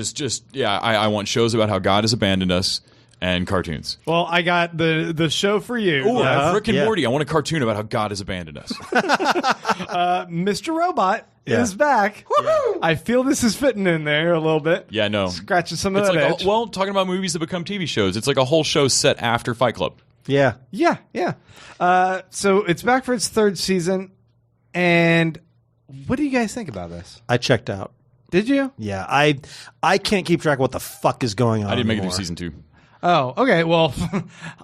I want shows about how God has abandoned us and cartoons. Well, I got the show for you. Ooh, Rick and Morty. I want a cartoon about how God has abandoned us. Mr. Robot is back. Woohoo! I feel this is fitting in there a little bit. Yeah, no. Scratching some of It's that like itch. talking about movies that become TV shows. It's like a whole show set after Fight Club. Yeah. Yeah. So it's back for its third season. And what do you guys think about this? I checked out. Did you? Yeah. I can't keep track of what the fuck is going on I didn't make it anymore. through season 2. Oh, okay. Well,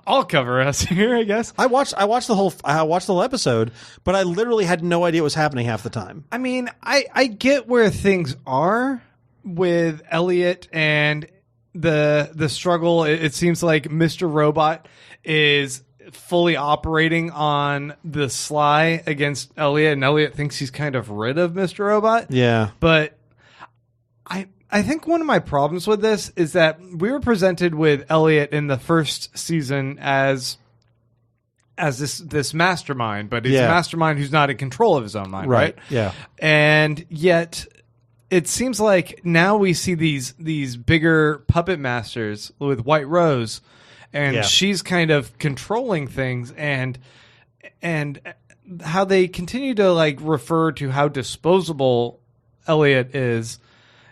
I'll cover us here, I guess. I watched the whole episode, but I literally had no idea what was happening half the time. I mean, I get where things are with Elliot and the struggle. It seems like Mr. Robot is fully operating on the sly against Elliot, and Elliot thinks he's kind of rid of Mr. Robot. Yeah. But I think one of my problems with this is that we were presented with Elliot in the first season as this mastermind, but he's a mastermind who's not in control of his own mind, right? Yeah. And yet it seems like now we see these bigger puppet masters with White Rose, and she's kind of controlling things, and how they continue to like refer to how disposable Elliot is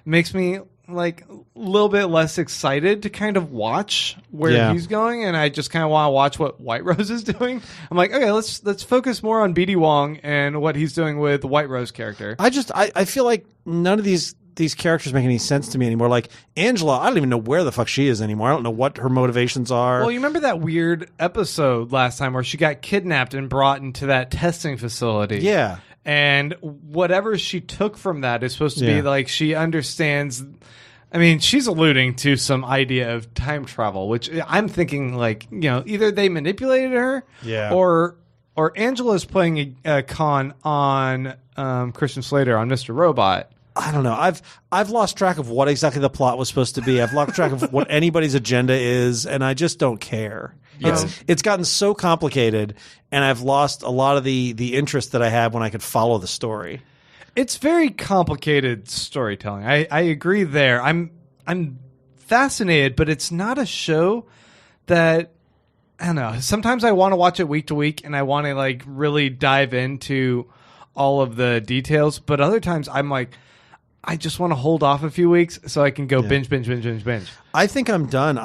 makes me like a little bit less excited to kind of watch where he's going, and I just kind of want to watch what White Rose is doing. I'm like, okay, let's focus more on BD Wong and what he's doing with the White Rose character. I feel like none of these characters make any sense to me anymore. Like Angela, I don't even know where the fuck she is anymore. I don't know what her motivations are. Well, you remember that weird episode last time where she got kidnapped and brought into that testing facility? Yeah. And whatever she took from that is supposed to be like she understands. I mean, she's alluding to some idea of time travel, which I'm thinking like, either they manipulated her or Angela's playing a con on Christian Slater, on Mr. Robot. I don't know. I've lost track of what exactly the plot was supposed to be. I've lost track of what anybody's agenda is, and I just don't care. It's gotten so complicated, and I've lost a lot of the interest that I had when I could follow the story. It's very complicated storytelling. I agree there. I'm fascinated, but it's not a show that, I don't know. Sometimes I want to watch it week to week, and I want to like really dive into all of the details. But other times I'm like, I just want to hold off a few weeks so I can go binge. I think I'm done.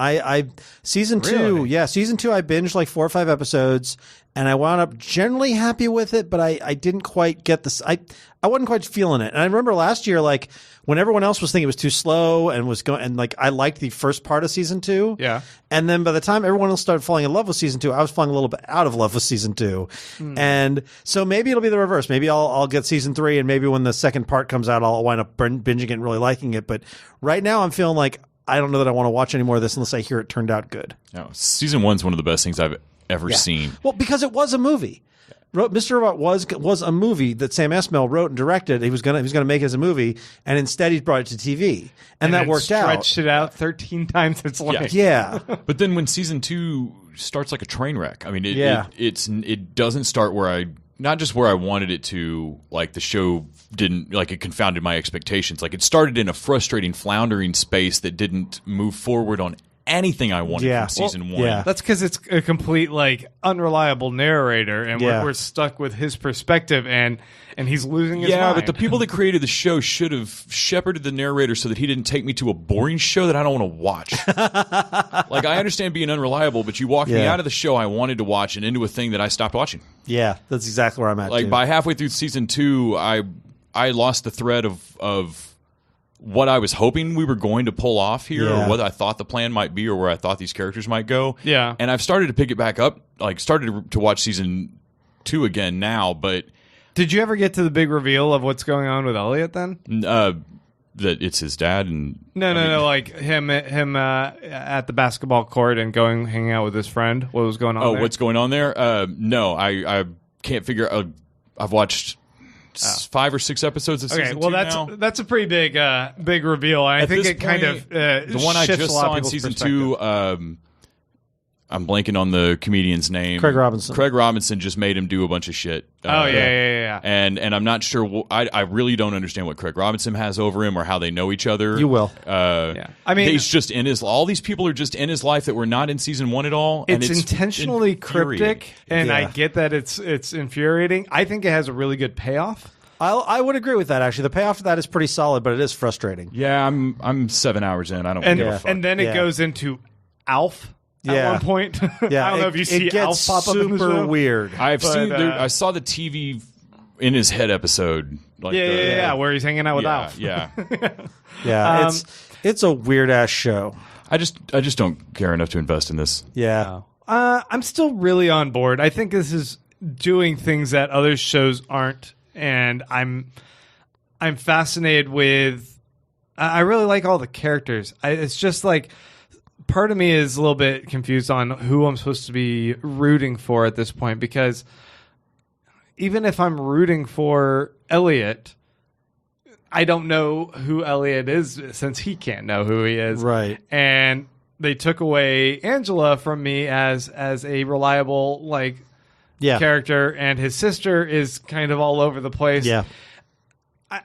Season 2, season 2, I binged like 4 or 5 episodes, and I wound up generally happy with it, but I didn't quite get this. I wasn't quite feeling it. And I remember last year, like when everyone else was thinking it was too slow and was going, and like I liked the first part of season 2. Yeah. And then by the time everyone else started falling in love with season 2, I was falling a little bit out of love with season 2. And so maybe it'll be the reverse. Maybe I'll get season 3, and maybe when the second part comes out, I'll wind up binging it and really liking it. But right now I'm feeling like I don't know that I want to watch any more of this unless I hear it turned out good. No, season 1's one of the best things I've ever seen. Well, because it was a movie. Mr. Robot was a movie that Sam Esmail wrote and directed. He was gonna make it as a movie, and instead he brought it to TV, and that worked out. Stretched it out 13 times its length. Yeah. But then when season 2 starts like a train wreck, I mean, it doesn't start where not just where I wanted it to. Like the show didn't, like it confounded my expectations. Like it started in a frustrating, floundering space that didn't move forward on anything I wanted from season 1. Yeah. That's because it's a complete like unreliable narrator, and we're stuck with his perspective, and he's losing his mind. But the people that created the show should have shepherded the narrator so that he didn't take me to a boring show that I don't want to watch. Like I understand being unreliable, but you walked me out of the show I wanted to watch and into a thing that I stopped watching. Yeah, that's exactly where I'm at. Like too. by halfway through season 2, I lost the thread of what I was hoping we were going to pull off here, or what I thought the plan might be, or where I thought these characters might go. Yeah. And I've started to pick it back up, like started to watch season 2 again now, but... Did you ever get to the big reveal of what's going on with Elliot then? that it's his dad? And No, like him at the basketball court and hanging out with his friend. What was going on? Oh, there? what's going on there? No, I can't figure out. I've watched 5 or 6 episodes of season 2 now. That's a pretty big reveal. I think it kind of the one I just saw in season 2. I'm blanking on the comedian's name. Craig Robinson. Craig Robinson just made him do a bunch of shit. Yeah. And I'm not sure. I really don't understand what Craig Robinson has over him or how they know each other. You will. I mean, he's just in his. All these people are just in his life that were not in season 1 at all. And it's intentionally cryptic, and I get that it's infuriating. I think it has a really good payoff. I would agree with that. Actually, the payoff to that is pretty solid, but it is frustrating. Yeah, I'm 7 hours in. I don't give a fuck. And then it goes into Alf. At one point, yeah, I don't know if you see Alf pop up in the show. Super weird. I saw the TV in his head episode. Like where he's hanging out with Alf. Yeah. It's a weird ass show. I just don't care enough to invest in this. Yeah. I'm still really on board. I think this is doing things that other shows aren't, and I'm fascinated with. I really like all the characters. It's just like. Part of me is a little bit confused on who I'm supposed to be rooting for at this point, because even if I'm rooting for Elliot, I don't know who Elliot is since he can't know who he is. Right. And they took away Angela from me as a reliable character, and his sister is kind of all over the place. Yeah.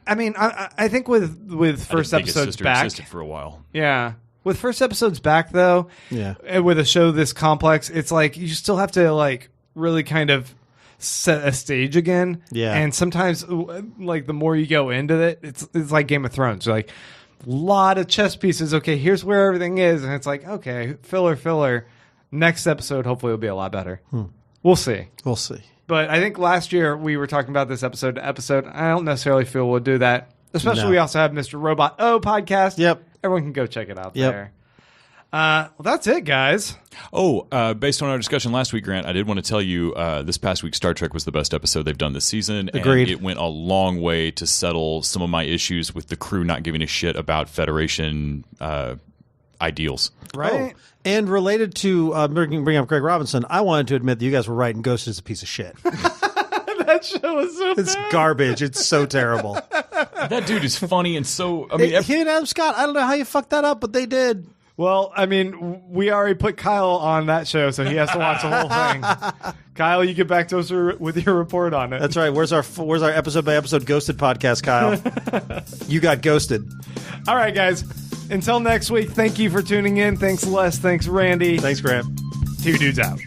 I mean, I think with first episodes back existed for a while. Yeah. With first episodes back, though, with a show this complex, it's like you still have to really kind of set a stage again. Yeah. And sometimes, the more you go into it, it's like Game of Thrones. Like, a lot of chess pieces. Okay, here's where everything is. And it's like, okay, filler. Next episode, hopefully, will be a lot better. We'll see. But I think last year we were talking about this episode to episode. I don't necessarily feel we'll do that. Especially we also have Mr. Robot O podcast. Yep. Everyone can go check it out there. Well, that's it, guys. Based on our discussion last week, Grant, I did want to tell you this past week Star Trek was the best episode they've done this season. Agreed. And it went a long way to settle some of my issues with the crew not giving a shit about Federation ideals. Right? And related to bring up Craig Robinson, I wanted to admit that you guys were right and Ghost is a piece of shit. That show was so It's bad. garbage. It's so terrible. That dude is funny and so... I mean, he and Adam Scott, I don't know how you fucked that up, but they did. Well, I mean, we already put Kyle on that show, so he has to watch the whole thing. Kyle, you get back to us with your report on it. That's right. Where's our episode by episode ghosted podcast, Kyle? You got ghosted. All right, guys. Until next week, thank you for tuning in. Thanks, Les. Thanks, Randy. Thanks, Grant. 2 Dudes out.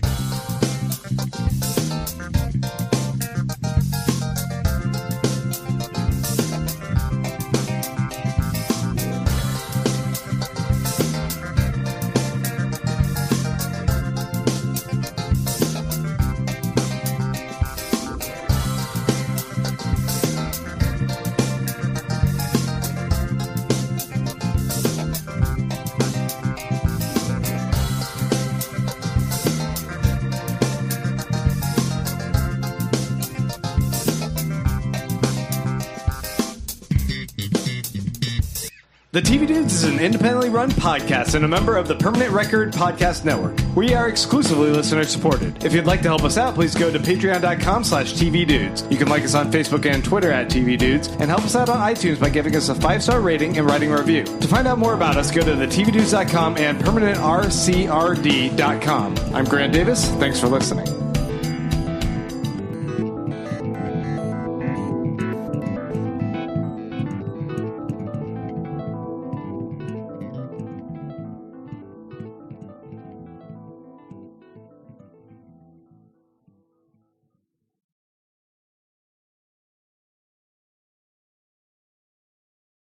The TV Dudes is an independently run podcast and a member of the Permanent Record Podcast Network. We are exclusively listener supported. If you'd like to help us out, please go to patreon.com/TVDudes. You can like us on Facebook and Twitter at TV Dudes, and help us out on iTunes by giving us a 5-star rating and writing a review. To find out more about us, go to thetvdudes.com and permanentrcrd.com. I'm Grant Davis. Thanks for listening.